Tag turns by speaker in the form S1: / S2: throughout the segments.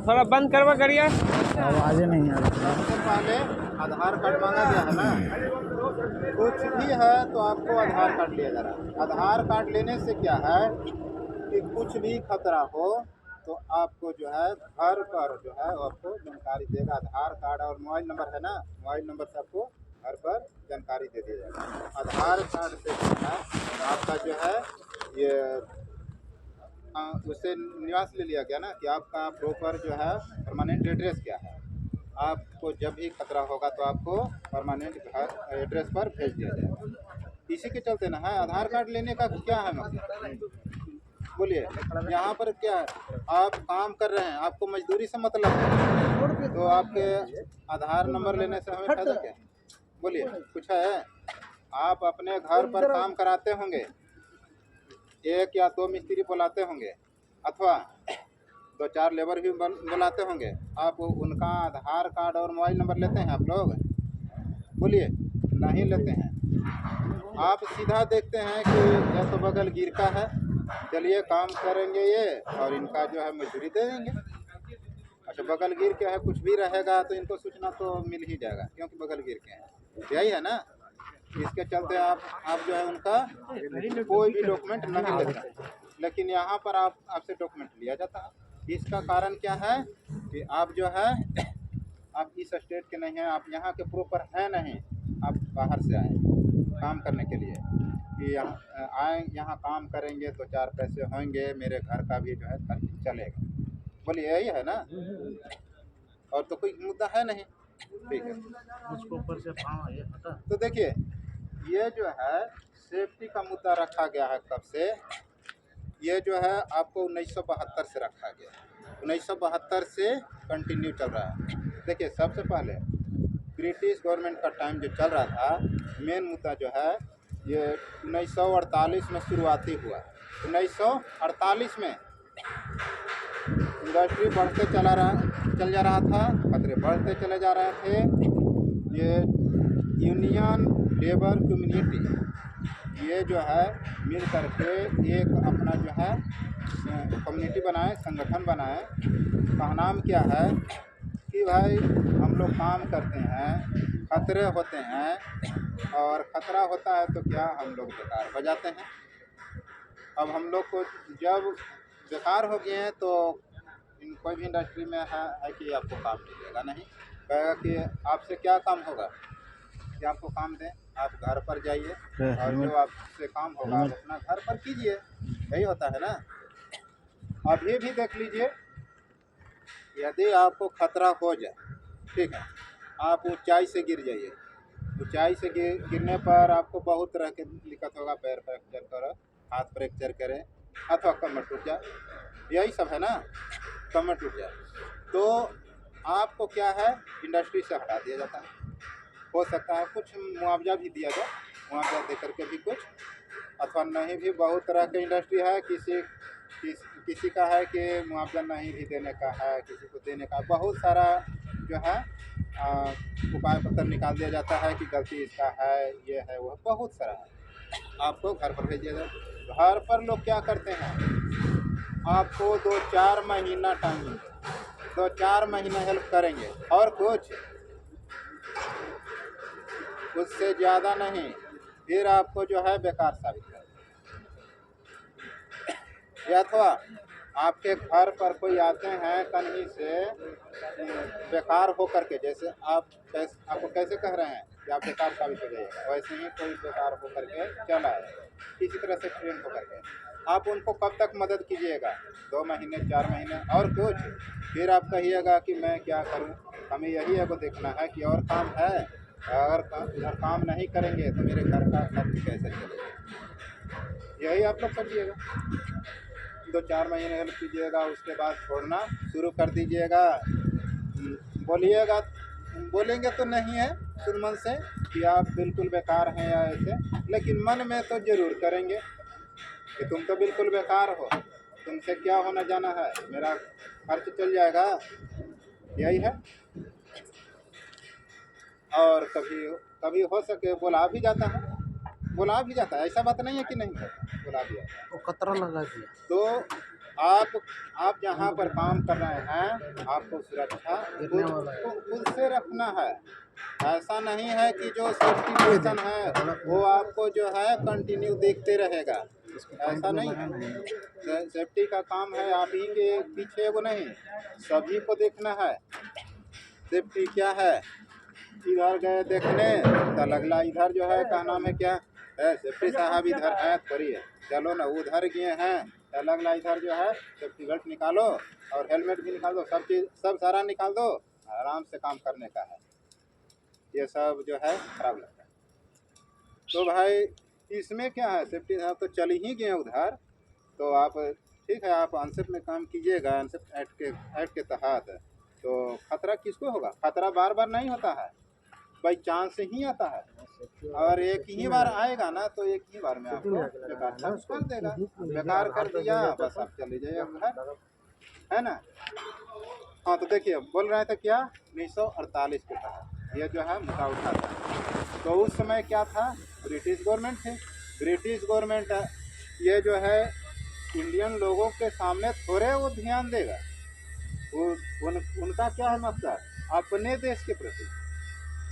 S1: थोड़ा बंद करवा करिए।
S2: आवाज़ नहीं आ रही।
S3: सबसे पहले आधार कार्ड मांगा गया है ना, कुछ भी है तो आपको आधार कार्ड लिया जा रहा है। आधार कार्ड लेने से क्या है कि कुछ भी खतरा हो तो आपको जो है घर पर जो है आपको जानकारी देगा। आधार कार्ड और मोबाइल नंबर है ना, मोबाइल नंबर से आपको घर पर जानकारी दे दिया जाएगा। आधार कार्ड से जो है आपका जो है ये उससे निवास ले लिया गया ना कि आपका प्रॉपर जो है परमानेंट एड्रेस क्या है। आपको जब भी खतरा होगा तो आपको परमानेंट घर एड्रेस पर भेज दिया जाएगा। इसी के चलते ना है आधार कार्ड लेने का क्या है मतलब, बोलिए। यहाँ पर क्या है, आप काम कर रहे हैं, आपको मजदूरी से मतलब है, तो आपके आधार नंबर लेने से हमें फायदा क्या है, बोलिए। कुछ है, आप अपने घर पर काम कराते होंगे, एक या दो मिस्त्री बुलाते होंगे अथवा दो चार लेबर भी बुलाते होंगे, आप उनका आधार कार्ड और मोबाइल नंबर लेते हैं आप लोग, बोलिए। नहीं लेते हैं। आप सीधा देखते हैं कि यह तो बगल गिर का है, चलिए काम करेंगे ये और इनका जो है मजदूरी दे देंगे। अच्छा, बगल गिर के है, कुछ भी रहेगा तो इनको सूचना तो मिल ही जाएगा क्योंकि बगल गिर के हैं, यही है ना। इसके चलते आप जो है उनका कोई भी डॉक्यूमेंट नहीं लेते, लेकिन यहाँ पर आपसे डॉक्यूमेंट लिया जाता है। इसका कारण क्या है कि आप जो है आप इस स्टेट के नहीं हैं, आप यहाँ के प्रॉपर हैं नहीं, आप बाहर से आए काम करने के लिए कि यहाँ आए, यहाँ काम करेंगे तो चार पैसे होंगे, मेरे घर का भी जो है खर्च चलेगा, बोलिए यही है ना। और तो कोई मुद्दा है नहीं, ठीक है।
S2: उसको ऊपर से ये हटा।
S3: तो देखिए ये जो है सेफ्टी का मुद्दा रखा गया है कब से, ये जो है आपको 1972 से रखा गया, 1972 से कंटिन्यू चल रहा है। देखिए सबसे पहले ब्रिटिश गवर्नमेंट का टाइम जो चल रहा था, मेन मुद्दा जो है ये 1948 में शुरुआती हुआ। 1948 में इंडस्ट्री बढ़ते चल जा रहा था, खतरे बढ़ते चले जा रहे थे। ये यूनियन लेबर कम्युनिटी ये जो है मिल करके एक अपना जो है कम्युनिटी बनाए, संगठन बनाए। का नाम क्या है कि भाई हम लोग काम करते हैं, खतरे होते हैं और ख़तरा होता है तो क्या हम लोग बेकार हो जाते हैं। अब हम लोग को जब बेकार हो गए हैं तो कोई भी इंडस्ट्री में है कि आपको काम मिलेगा नहीं, कहेगा कि आपसे क्या काम होगा, कि आपको काम दें, आप घर पर जाइए और जो आपसे काम होगा आप अपना घर पर कीजिए, यही होता है ना। अभी भी देख लीजिए, यदि आपको खतरा हो जाए, ठीक है, आप ऊंचाई से गिर जाइए, ऊंचाई से गिरने पर आपको बहुत तरह के दिक्कत होगा, पैर फ्रैक्चर करो, हाथ फ्रैक्चर करें अथवा कमर टूट जाए, यही सब है ना, कमर टूट जाए तो आपको क्या है इंडस्ट्री से हटा दिया जाता है। हो सकता है कुछ मुआवजा भी दिया जाए, मुआवजा दे करके भी कुछ, अथवा नहीं भी। बहुत तरह के इंडस्ट्री है, किसी का है कि मुआवजा नहीं भी देने का है, किसी को देने का, बहुत सारा जो है उपाय पत्र निकाल दिया जाता है कि गलती इसका है, ये है, वह बहुत सारा है। आपको घर पर भेज दिया जाए। घर पर लोग क्या करते हैं, आपको 2-4 महीना टाइम, 2-4 महीने हेल्प करेंगे और कुछ, उससे ज़्यादा नहीं, फिर आपको जो है बेकार साबित कर, या अथवा आपके घर पर कोई आते हैं कहीं से बेकार हो करके, जैसे आपको कैसे कह रहे हैं कि आप बेकार साबित हो जाइएगा, वैसे ही कोई बेकार हो करके चला है, किसी तरह से ट्रेन हो करके, आप उनको कब तक मदद कीजिएगा, 2 महीने 4 महीने और कुछ, फिर आप कहिएगा कि मैं क्या करूं, हमें यही है को देखना है कि और काम है, अगर काम नहीं करेंगे तो मेरे घर का खर्च कैसे चलेगा, यही आप लोग समझिएगा। 2-4 महीने हेल्प कीजिएगा, उसके बाद छोड़ना शुरू कर दीजिएगा। बोलेंगे तो नहीं है खुद मन से कि आप बिल्कुल बेकार हैं या ऐसे, लेकिन मन में तो जरूर करेंगे कि तुम तो बिल्कुल बेकार हो, तुमसे क्या होना जाना है, मेरा खर्च चल जाएगा, यही है। और कभी हो सके बुला भी जाता है, ऐसा बात नहीं है कि नहीं है, बुला भी जाता है।
S2: वो खतरा लगा दिया
S3: तो आप जहाँ पर काम कर रहे हैं आपको सुरक्षा खुद से रखना है। ऐसा नहीं है कि जो सेफ्टी पर्सन है वो आपको जो है कंटिन्यू देखते रहेगा, ऐसा नहीं है। सेफ्टी का काम है आप ही के पीछे वो नहीं, सभी को देखना है सेफ्टी क्या है। इधर गए देखने तो लगला इधर जो है क्या नाम है क्या है सेफ्टी साहब इधर है थोड़ी है, चलो ना उधर गए हैं तो लगला इधर जो है सेफ्टी बेल्ट निकालो और हेलमेट भी निकाल दो, सब चीज़ सब सारा निकाल दो, आराम से काम करने का है। ये सब जो है खराब लगता है। तो भाई इसमें क्या है, सेफ्टी साहब तो चल ही गए उधर, तो आप ठीक है आप अनसेफ में काम कीजिएगा, अनसेफ एक्ट के तहत, तो खतरा किसको होगा? खतरा बार बार नहीं होता है, बाई चांस ही आता है, और एक ही बार आएगा ना तो एक ही बार में आपको बेकार कर देगा, बेकार कर दिया बस आप चले जाइए घर, है ना। हाँ तो देखिए बोल रहे थे क्या 1948 के तहत ये जो है मुद्दा उठा था, तो उस समय क्या था, ब्रिटिश गवर्नमेंट थी। ब्रिटिश गवर्नमेंट ये जो है इंडियन लोगों के सामने थोड़े वो ध्यान देगा, वो उनका क्या है मकसद अपने देश के प्रति,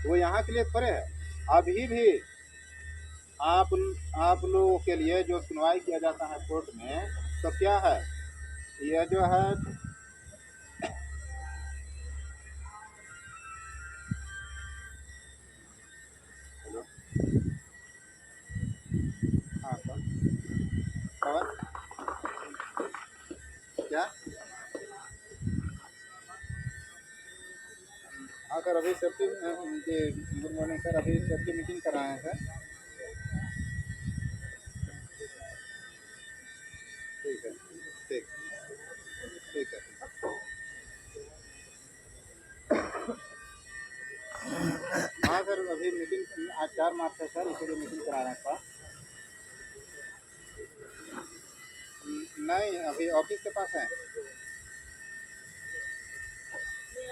S3: वो यहाँ के लिए थोड़े है। अभी भी आप लोगों के लिए जो सुनवाई किया जाता है कोर्ट में, तो क्या है ये जो है हाँ सर क्या हाँ सर अभी सेफ्टी गुड मॉर्निंग सर, अभी सेफ्टी मीटिंग कराए हैं सर। ठीक है ठीक ठीक है। हाँ सर अभी मीटिंग आज 4 मार्च है सर, इसीलिए मीटिंग करा रहे हैं सर। नहीं अभी ऑफिस के पास है।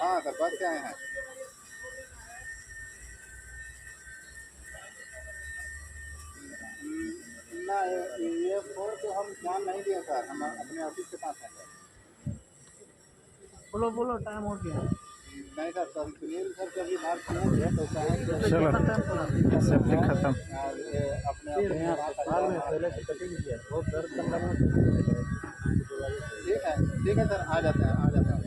S3: हाँ सर बस से आए हैं। ना ये फोन तो हम ध्यान नहीं दिए सर, हम अपने ऑफिस के पास हैं सर।
S2: बोलो बोलो टाइम हो गया।
S3: नहीं सर तो हम सुनील सर से अभी बात किए तो कहें कि
S2: चलो सेफ्टी खत्म।
S3: अपने पहले से कटिंग किया बहुत दर्द कर रहा है। ठीक है सर आ जाते हैं आ जाते हैं।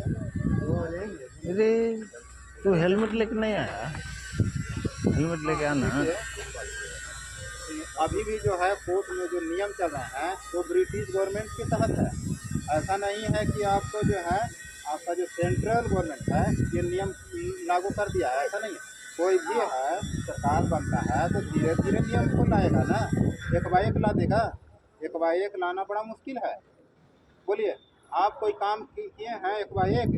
S2: अरे तू हेलमेट लेके नहीं आया, हेलमेट लेके आना।
S3: अभी भी जो है कोर्ट में जो नियम चल रहे हैं वो ब्रिटिश गवर्नमेंट के तहत है, ऐसा नहीं है कि आपको जो है आपका जो सेंट्रल गवर्नमेंट है ये नियम लागू कर दिया है, ऐसा नहीं है। कोई भी है सरकार बनता है तो धीरे धीरे नियम को लाएगा ना, एक बार एक ला देगा, एक बार एक लाना बड़ा मुश्किल है। बोलिए आप कोई काम किए हैं एक बार एक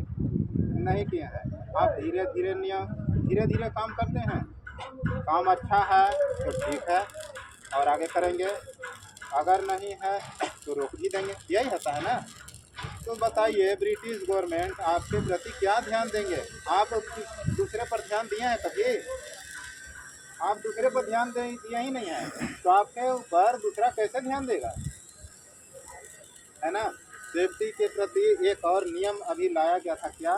S3: नहीं किए हैं, आप धीरे धीरे नियम धीरे धीरे काम करते हैं, काम अच्छा है तो ठीक है और आगे करेंगे, अगर नहीं है तो रोक भी देंगे, यही होता है ना। तो बताइए ब्रिटिश गवर्नमेंट आपके प्रति क्या ध्यान देंगे? आप दूसरे पर ध्यान दिए हैं कभी? आप दूसरे पर ध्यान दिए ही नहीं है तो आपके ऊपर दूसरा कैसे ध्यान देगा, है ना। सेफ्टी के प्रति एक और नियम अभी लाया गया था क्या,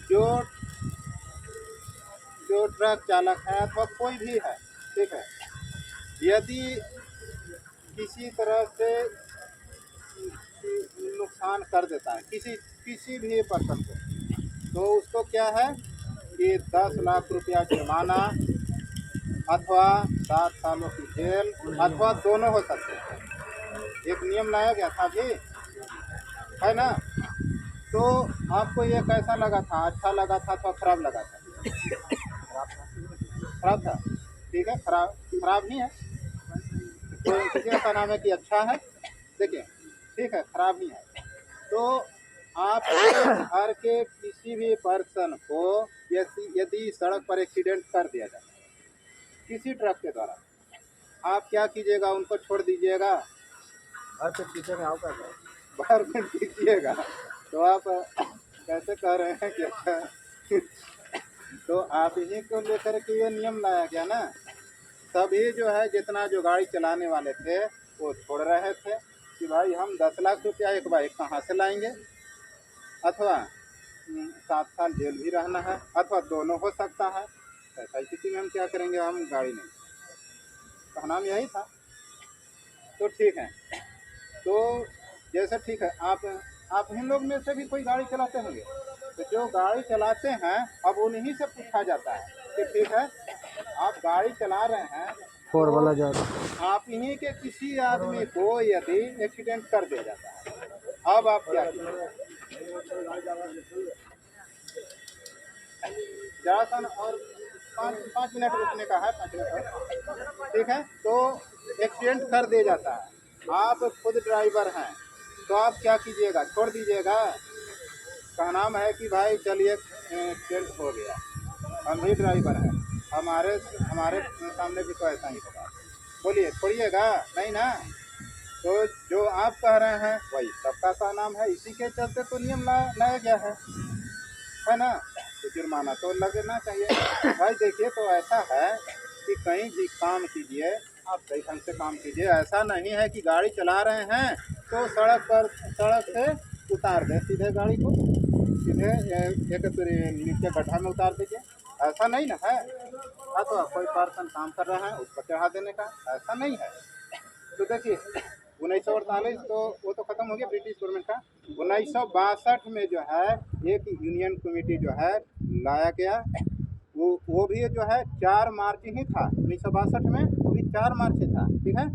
S3: जो जो ट्रक चालक है अथवा कोई भी है ठीक है, यदि किसी तरह से नुकसान कर देता है किसी भी पर्सन को, तो उसको क्या है कि 10 लाख रुपया जुर्माना अथवा 7 सालों की जेल अथवा दोनों हो सकते हैं। एक नियम लाया गया था जी, है ना। तो आपको ये कैसा लगा था, अच्छा लगा था अथवा खराब लगा था? खराब था, ठीक है खराब नहीं है, तो किसी का नाम है कि अच्छा है, देखिए ठीक है खराब नहीं है। तो आपके घर के किसी भी पर्सन को यदि सड़क पर एक्सीडेंट कर दिया जाए किसी ट्रक के द्वारा, आप क्या कीजिएगा, उनको छोड़ दीजिएगा घर से पीछे में आओगा बाहर में कीजिएगा, तो आप कैसे कह रहे हैं कि अच्छा तो आप इन्हीं को लेकर के ये नियम लाया गया ना। सभी जो है जितना जो गाड़ी चलाने वाले थे वो छोड़ रहे थे, कि भाई हम 10 लाख रुपया एक बाइक कहाँ से लाएंगे, अथवा 7 साल जेल भी रहना है, अथवा दोनों हो सकता है। ऐसा स्थिति में हम क्या करेंगे, हम गाड़ी नहीं, कहना हम यही था। तो ठीक है, तो जैसे ठीक है, आप हम लोग में से भी कोई गाड़ी चलाते होंगे, तो जो गाड़ी चलाते हैं अब उन्हीं से पूछा जाता है कि ठीक है आप गाड़ी चला रहे हैं,
S2: 4 वाला जा रहा है।
S3: आप इन्हीं के किसी आदमी को यदि एक्सीडेंट कर दिया जाता है, अब आप क्या करेंगे? जरा सा और 5 मिनट रुकने का है, 5 मिनट और। ठीक है, तो एक्सीडेंट कर दिया जाता है, आप खुद ड्राइवर हैं, तो आप क्या कीजिएगा, छोड़ दीजिएगा? का नाम है कि भाई चलिए एक्सीडेंट हो गया, हम भी ड्राइवर हैं, हमारे सामने भी तो ऐसा ही होगा, बोलिए छोड़िएगा? नहीं ना। तो जो आप कह रहे हैं वही सबका का नाम है, इसी के चलते तो नियम लाया गया है ना। तो जुर्माना तो लगना चाहिए भाई। देखिए, तो ऐसा है कि कहीं भी काम कीजिए आप सही ढंग से काम कीजिए। ऐसा नहीं है कि गाड़ी चला रहे हैं तो सड़क से उतार दें सीधे गाड़ी को, सीधे एक नीचे गड्ढा में उतार दीजिए, ऐसा नहीं ना है। तो कोई पर्सन काम कर रहा है उसको चढ़ा देने का, ऐसा नहीं है। तो देखिए 1948 तो वो तो ख़त्म हो गया ब्रिटिश गवर्नमेंट का। 1962 में जो है एक यूनियन कमेटी जो है लाया गया, वो भी जो है 4 मार्च ही था 1962 में, वो भी 4 मार्च ही था। ठीक है,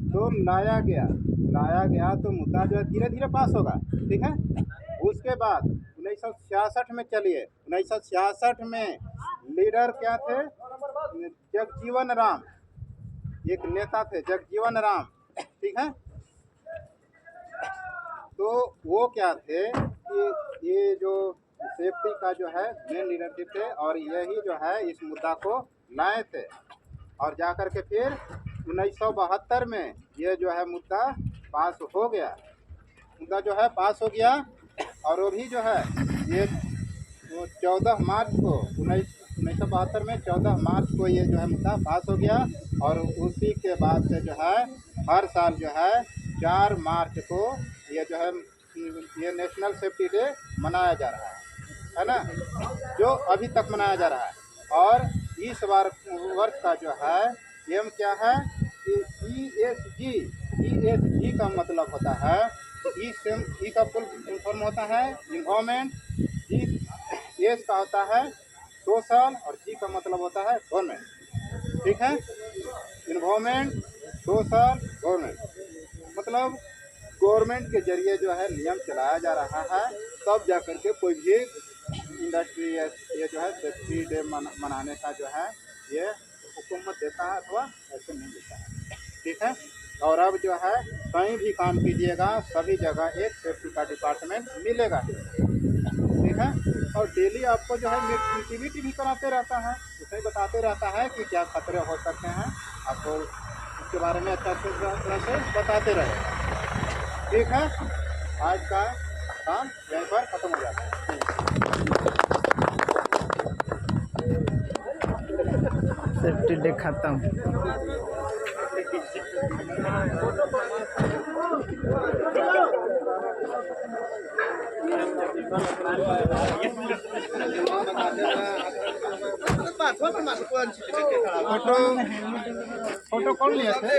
S3: तो लाया गया तो मुद्दा जो है धीरे धीरे पास होगा। ठीक है, उसके बाद 1966 में चलिए, 1966 में लीडर क्या थे, जगजीवन राम, एक नेता थे जगजीवन राम। ठीक है, तो वो क्या थे कि ये जो सेफ्टी का जो है मेन लीडरशिप थे, और यही जो है इस मुद्दा को लाए थे, और जाकर के फिर 1972 में ये जो है मुद्दा पास हो गया, मुद्दा जो है पास हो गया। और वो भी जो है ये 14 मार्च को 1972 में 14 मार्च को ये जो है मुद्दा पास हो गया। और उसी के बाद से जो है हर साल जो है 4 मार्च को ये जो है ये नेशनल सेफ्टी डे मनाया जा रहा है ना, जो अभी तक मनाया जा रहा है। और इस वर्ष का जो है एम क्या है कि ESG का मतलब होता है, ई का फुल फॉर्म होता है इन्वायरमेंट, एस का होता है सोशल, और जी का मतलब होता है गवर्नमेंट। ठीक है, इन्वायरमेंट, सोशल, गवर्नमेंट, मतलब गवर्नमेंट के जरिए जो है नियम चलाया जा रहा है, तब जा कर के कोई भी इंडस्ट्री ये जो है सेफ्टी डे मनाने का जो है ये हुकूमत देता है, अथवा ऐसे नहीं देता है। ठीक है, और अब जो है कहीं भी काम कीजिएगा सभी जगह एक सेफ्टी का डिपार्टमेंट मिलेगा। ठीक है, और डेली आपको जो है एक्टिविटी भी कराते रहता है, उसमें बताते रहता है कि क्या खतरे हो सकते हैं, आपको उसके बारे में अच्छा तरह से बताते रहेगा। ठीक है, आज का काम यहीं पर ख़त्म हो जाता है।
S2: सेफ्टी डे खत्म।
S3: फोटो कौन लिए थे?